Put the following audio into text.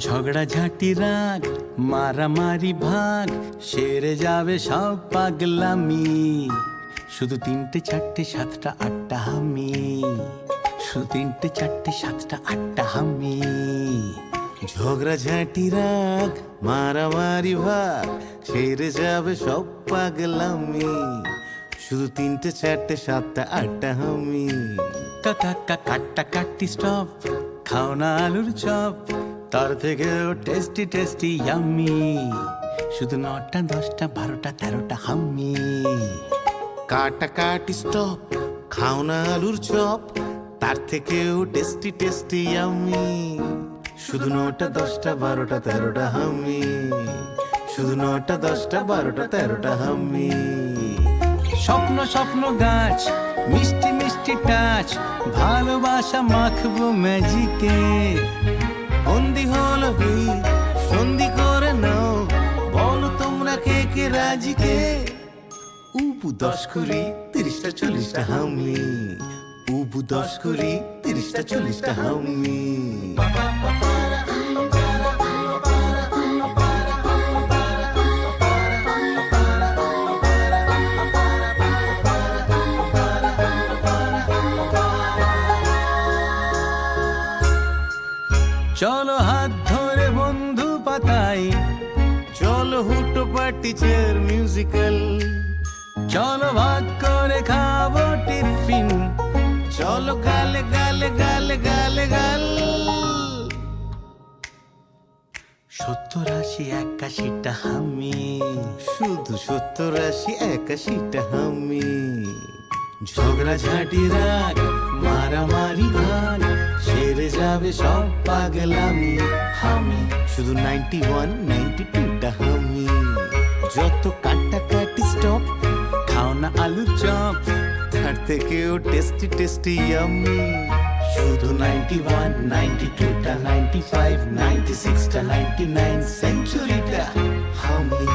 ঝগড়াঝাটি রাগ মারামারি ভাগ সেরে যাবে সব পাগলামি। শুধু 3টে 4টে 7টা 8টা হামি, শুধু 3টে 4টে 7টা 8টা হামি। ঝগড়াঝাটি রাগ মারামারি ভাগ সেরে যাবে সব পাগলামি। শুধু 3টে 4টে 7টা 8টা হামি। কাকা কাটা কাটি স্টপ, খাও না আলুর চপ, তার থেকেও টেস্টি টেস্টি ইয়াম্মি। শুধু 9টা 10টা 12টা 13টা হাম্মি। কাটা কাটি স্টপ, খাও না আলুর চপ, তার থেকেও টেস্টি টেস্টি ইয়াম্মি। শুধু 9টা 10টা 12টা 13টা হাম্মি। শুধু 9টা 10টা 12টা 13টা হাম্মি। স্বপ্ন স্বপ্ন গাছ, মিষ্টি মিষ্টি টাচ, ভালোবাসা মাখবো ম্যাজিকে। বন্দি হলো এই সন্ধি করে নাও, বলো তোমরা কে কে রাজি কে। উবু 10 কুড়ি 30টা 40টা হামি। উবু 10 কুড়ি 30টা 40টা হামি। চলো হাত ধরে বন্ধু পাতাই, চলো হুটো পার্টি চেয়ার মিউজিক্যাল। চলো ভাগ করে খাবো টিফিন, চলো গালে গালে গালে গালে গাল। 70 80 81টা হামি, শুধু 70 80 81টা হামি। ঝগড়াঝাটি রাগ মারামারি ভাগ সেরে যাবে সব পাগলামি। হামি শুধু 91 92টা হামি। যত কাটা কাটি স্টপ, খাও না আলুর চপ, তার থেকেও টেস্টি টেস্টি ইয়াম্মি। শুধু 91 92টা 95 96টা 99 সেঞ্চুরিটা হামি।